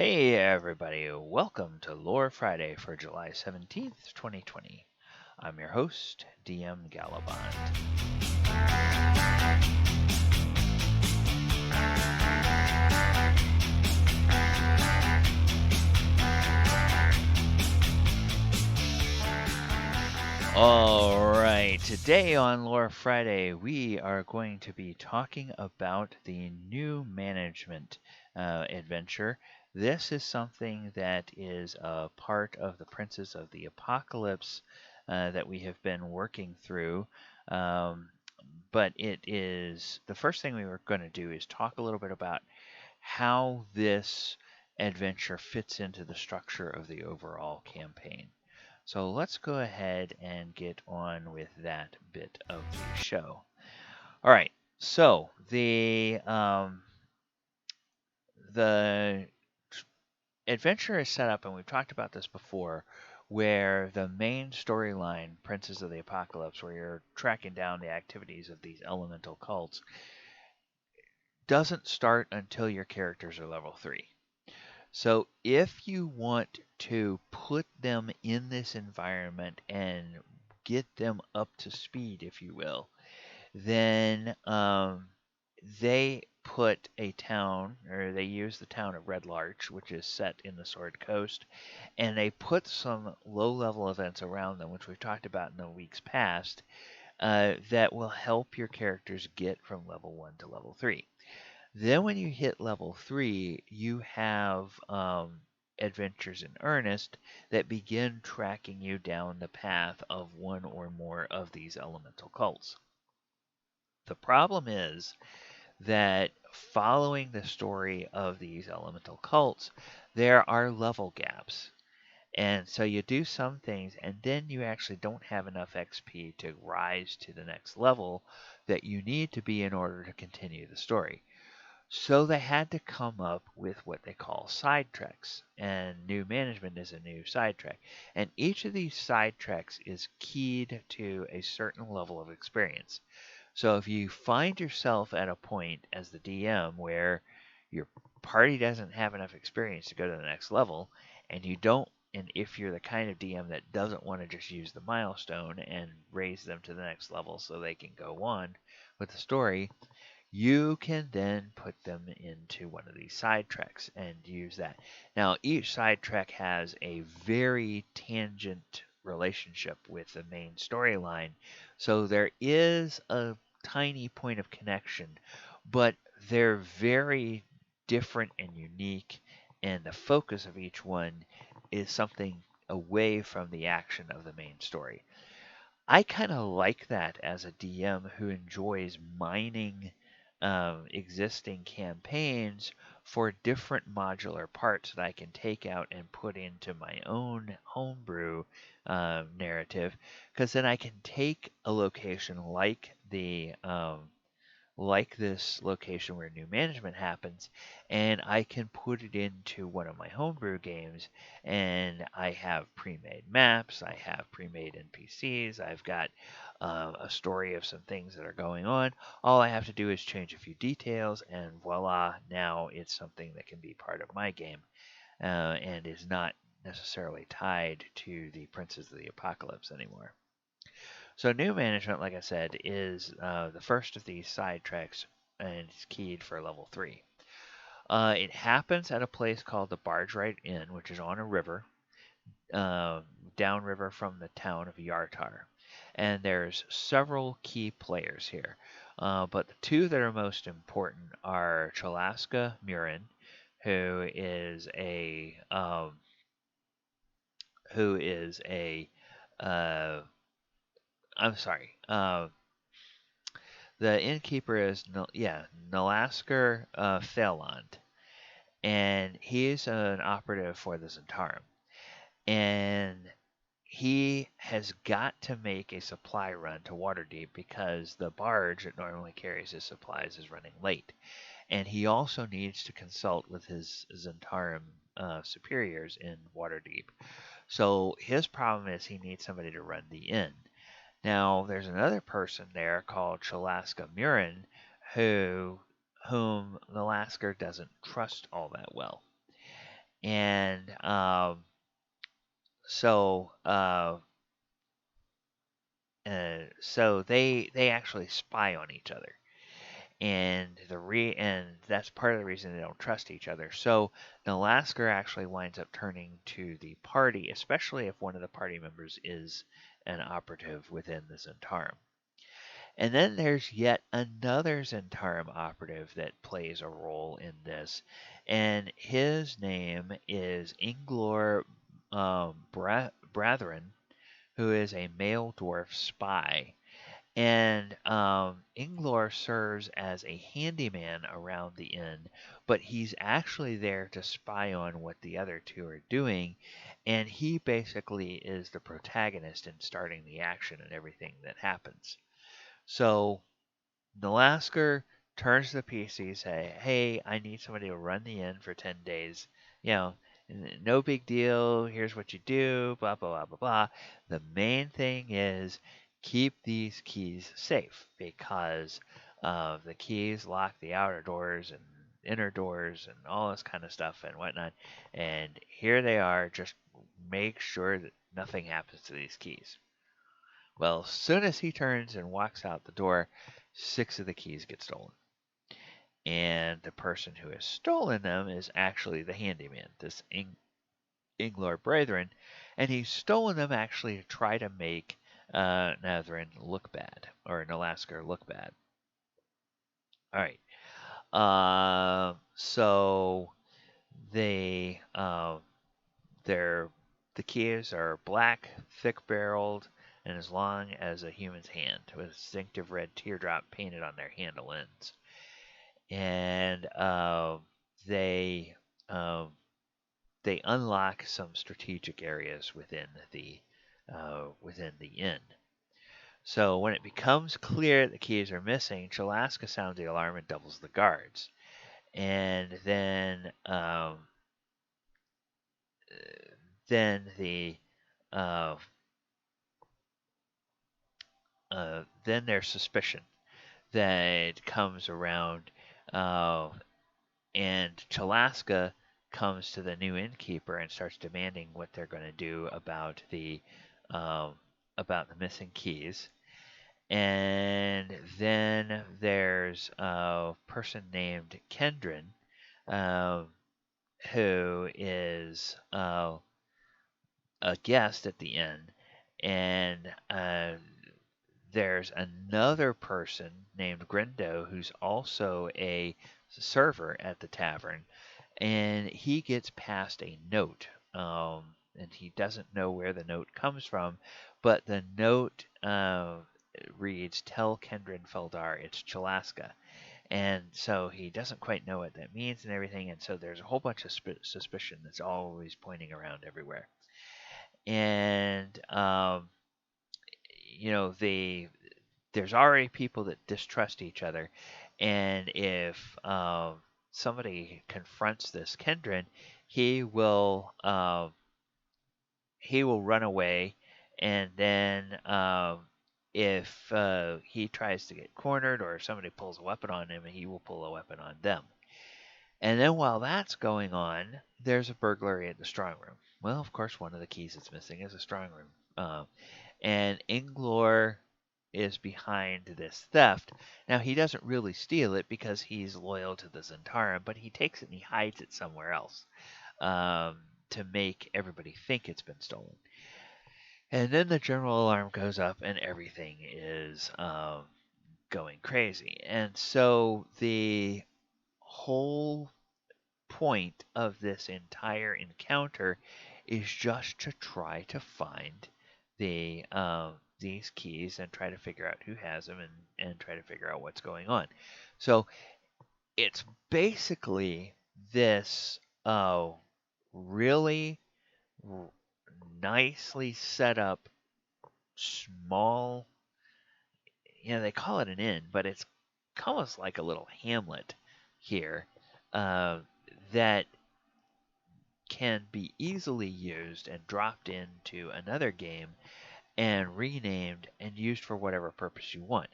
Hey everybody, welcome to Lore Friday for July 17th, 2020. I'm your host, DM Galabond. Alright, today on Lore Friday we are going to be talking about the new management adventure. This is something that is a part of the Princes of the Apocalypse that we have been working through. But it is the first thing we were going to do is talk a little bit about how this adventure fits into the structure of the overall campaign. So let's go ahead and get on with that bit of the show. All right, so the adventure is set up, and we've talked about this before, where the main storyline, Princes of the Apocalypse, where you're tracking down the activities of these elemental cults, doesn't start until your characters are level 3. So if you want to put them in this environment and get them up to speed, if you will, then they put a town, or they use the town of Red Larch, which is set in the Sword Coast, and they put some low-level events around them, which we've talked about in the weeks past, that will help your characters get from level 1 to level 3. Then when you hit level 3, you have adventures in earnest that begin tracking you down the path of one or more of these elemental cults. The problem is that following the story of these elemental cults, there are level gaps. And so you do some things, and then you actually don't have enough XP to rise to the next level that you need to be in order to continue the story. So they had to come up with what they call side treks, and new management is a new side trek. And each of these side treks is keyed to a certain level of experience. So if you find yourself at a point as the DM where your party doesn't have enough experience to go to the next level, and if you're the kind of DM that doesn't want to just use the milestone and raise them to the next level so they can go on with the story, you can then put them into one of these side treks and use that. Now, each side trek has a very tangent relationship with the main storyline, so there is a tiny point of connection, but they're very different and unique, and the focus of each one is something away from the action of the main story. I kind of like that as a DM who enjoys mining existing campaigns for different modular parts that I can take out and put into my own homebrew narrative, because then I can take a location like this location where new management happens, and I can put it into one of my homebrew games, and I have pre-made maps, I have pre-made NPCs, I've got a story of some things that are going on. All I have to do is change a few details, and voila, now it's something that can be part of my game, and is not necessarily tied to the Princes of the Apocalypse anymore. So new management, like I said, is the first of these side treks, and it's keyed for level 3. It happens at a place called the Barge Right Inn, which is on a river, downriver from the town of Yartar. And there's several key players here. But the two that are most important are Chalaska Murin, who is a who is a I'm sorry. The innkeeper is Nalasker Thaland, and he's an operative for the Zentarum, and he has got to make a supply run to Waterdeep because the barge that normally carries his supplies is running late, and he also needs to consult with his Zentarum superiors in Waterdeep. So his problem is he needs somebody to run the inn. Now, there's another person there called Chalaska Murin whom the Lasker doesn't trust all that well. And so so they actually spy on each other, and that's part of the reason they don't trust each other. So Nalasker actually winds up turning to the party, especially if one of the party members is an operative within the Zentarum. And then there's yet another Zentarum operative that plays a role in this, and his name is Inglor Brathrin, who is a male dwarf spy. And Inglor serves as a handyman around the inn, but he's actually there to spy on what the other two are doing, and he basically is the protagonist in starting the action and everything that happens. So Nalasker turns to the PC, say, "Hey, I need somebody to run the inn for 10 days. You know, no big deal. Here's what you do, blah, blah, blah, blah, blah. The main thing is keep these keys safe because the keys lock the outer doors and inner doors and all this kind of stuff and whatnot. And here they are. Just make sure that nothing happens to these keys." Well, as soon as he turns and walks out the door, 6 of the keys get stolen. And the person who has stolen them is actually the handyman, this Inglor Brethren, and he's stolen them actually to try to make Nathrin look bad, or Nalasker look bad. All right. So they they're the keys are black, thick-barreled, and as long as a human's hand, with a distinctive red teardrop painted on their handle ends. And they um, they unlock some strategic areas within the inn. So when it becomes clear that the keys are missing, Chalaska sounds the alarm and doubles the guards. And then the uh, then there's suspicion that comes around, uh, and Chalaska comes to the new innkeeper and starts demanding what they're going to do um, about the missing keys. And then there's a person named Kendrin, um, who is a guest at the inn, and there's another person named Grindo who's also a server at the tavern, and he gets passed a note. And he doesn't know where the note comes from, but the note reads, "Tell Kendrin Feldar it's Chalaska." And so he doesn't quite know what that means and everything, and so there's a whole bunch of suspicion that's always pointing around everywhere. And you know, there's already people that distrust each other, and if somebody confronts this Kendrin, he will run away, and then if he tries to get cornered or if somebody pulls a weapon on him, he will pull a weapon on them. And then while that's going on, there's a burglary at the strong room. Well, of course, one of the keys that's missing is a strong room. And Inglor is behind this theft. Now, he doesn't really steal it because he's loyal to the Zentarum, but he takes it and he hides it somewhere else to make everybody think it's been stolen. And then the general alarm goes up and everything is going crazy. And so the whole point of this entire encounter is just to try to find these keys and try to figure out who has them and try to figure out what's going on. So it's basically this really nicely set up small, they call it an inn, but it's almost like a little hamlet here uh, that can be easily used and dropped into another game and renamed and used for whatever purpose you want.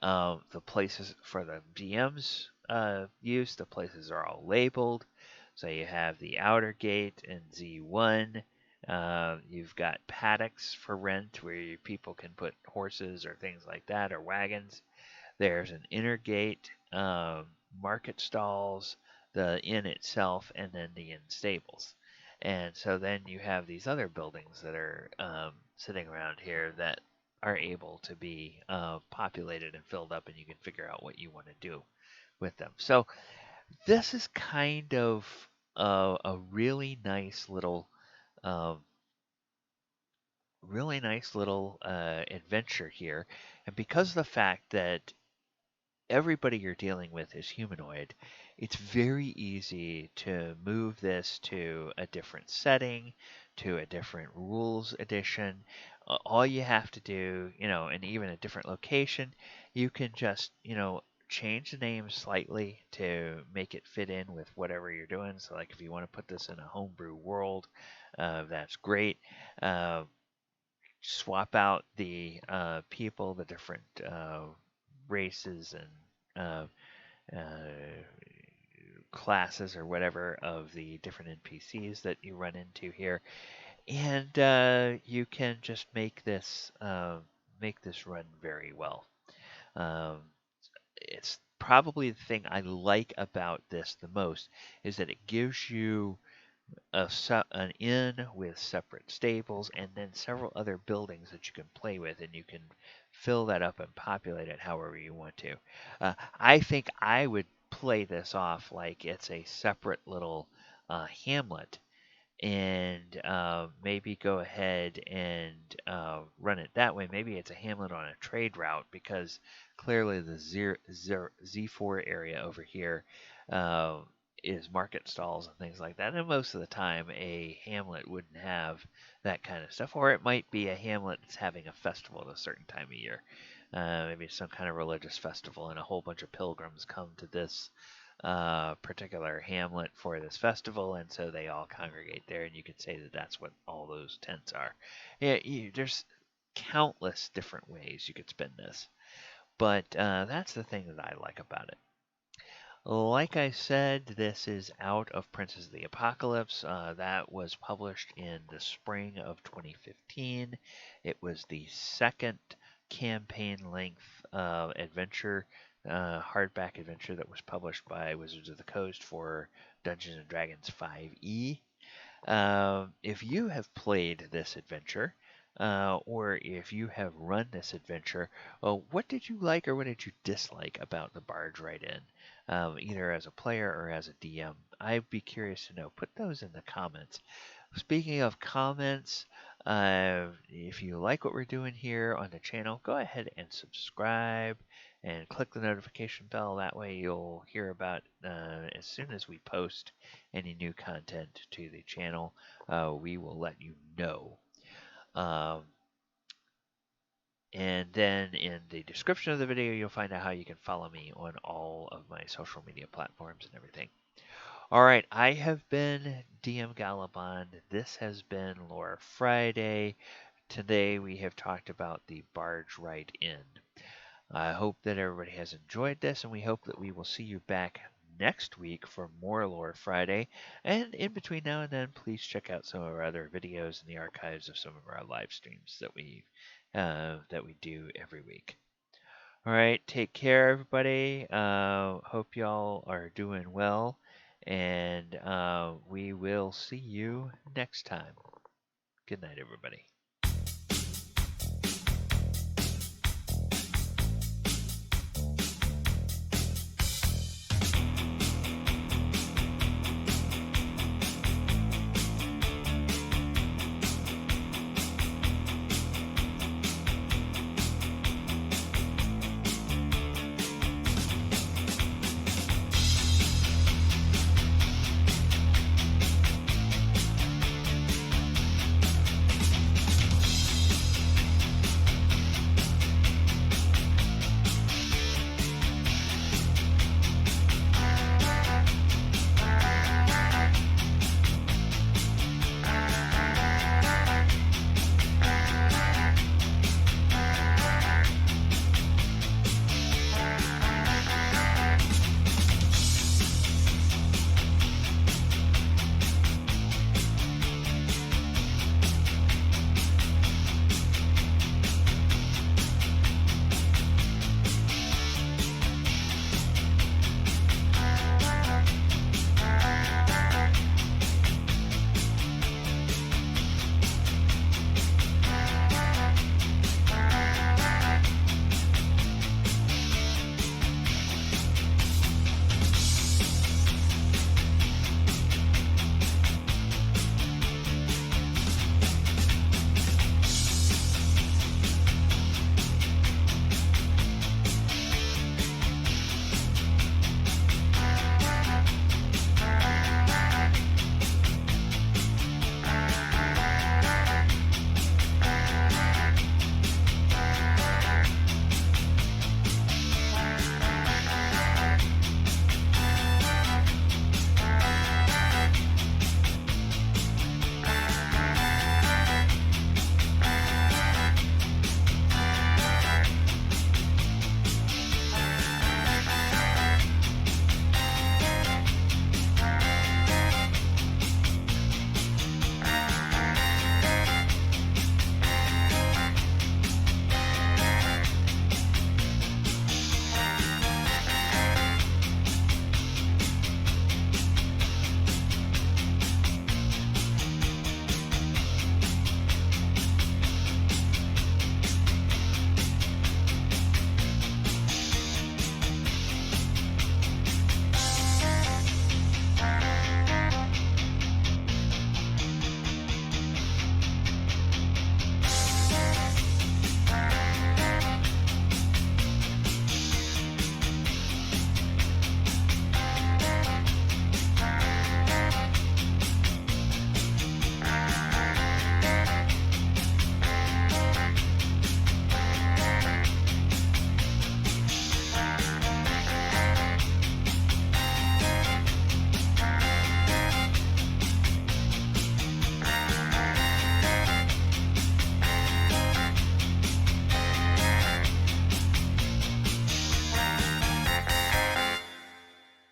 The places for the GM's use, the places are all labeled. So you have the outer gate in Z1. You've got paddocks for rent where people can put horses or things like that or wagons. There's an inner gate, market stalls, the inn itself, and then the inn stables. And so then you have these other buildings that are sitting around here that are able to be populated and filled up, and you can figure out what you want to do with them. So this is kind of a um, really nice little adventure here, and because of the fact that everybody you're dealing with is humanoid, it's very easy to move this to a different setting, to a different rules edition. All you have to do, and even a different location, you can just, change the name slightly to make it fit in with whatever you're doing. So, like if you want to put this in a homebrew world, that's great. Uh, swap out the people, the different races and classes or whatever of the different NPCs that you run into here, and you can just make this run very well. Um, it's probably the thing I like about this the most is that it gives you an inn with separate stables and then several other buildings that you can play with, and you can fill that up and populate it however you want to. I think I would play this off like it's a separate little hamlet and maybe go ahead and run it that way. Maybe it's a hamlet on a trade route because clearly the Z4 area over here uh, is market stalls and things like that. And most of the time, a hamlet wouldn't have that kind of stuff. Or it might be a hamlet that's having a festival at a certain time of year. Maybe some kind of religious festival, and a whole bunch of pilgrims come to this particular hamlet for this festival, and so they all congregate there, and you could say that that's what all those tents are. Yeah, there's countless different ways you could spin this, but that's the thing that I like about it. Like I said, this is out of Princess of the Apocalypse. That was published in the spring of 2015. It was the second campaign length adventure, hardback adventure that was published by Wizards of the Coast for Dungeons and Dragons 5e. If you have played this adventure, or if you have run this adventure, what did you like or what did you dislike about the Barge Ride In, either as a player or as a DM? I'd be curious to know. Put those in the comments. Speaking of comments, if you like what we're doing here on the channel, go ahead and subscribe and click the notification bell. That way you'll hear about as soon as we post any new content to the channel, we will let you know. Um, and then in the description of the video, you'll find out how you can follow me on all of my social media platforms and everything. All right, I have been DM Galabond. This has been Lore Friday. Today we have talked about the Barge Ride In. I hope that everybody has enjoyed this, and we hope that we will see you back next week for more Lore Friday. And in between now and then, please check out some of our other videos in the archives of some of our live streams that we do every week. All right, take care, everybody. Hope y'all are doing well, and we will see you next time. Good night, everybody.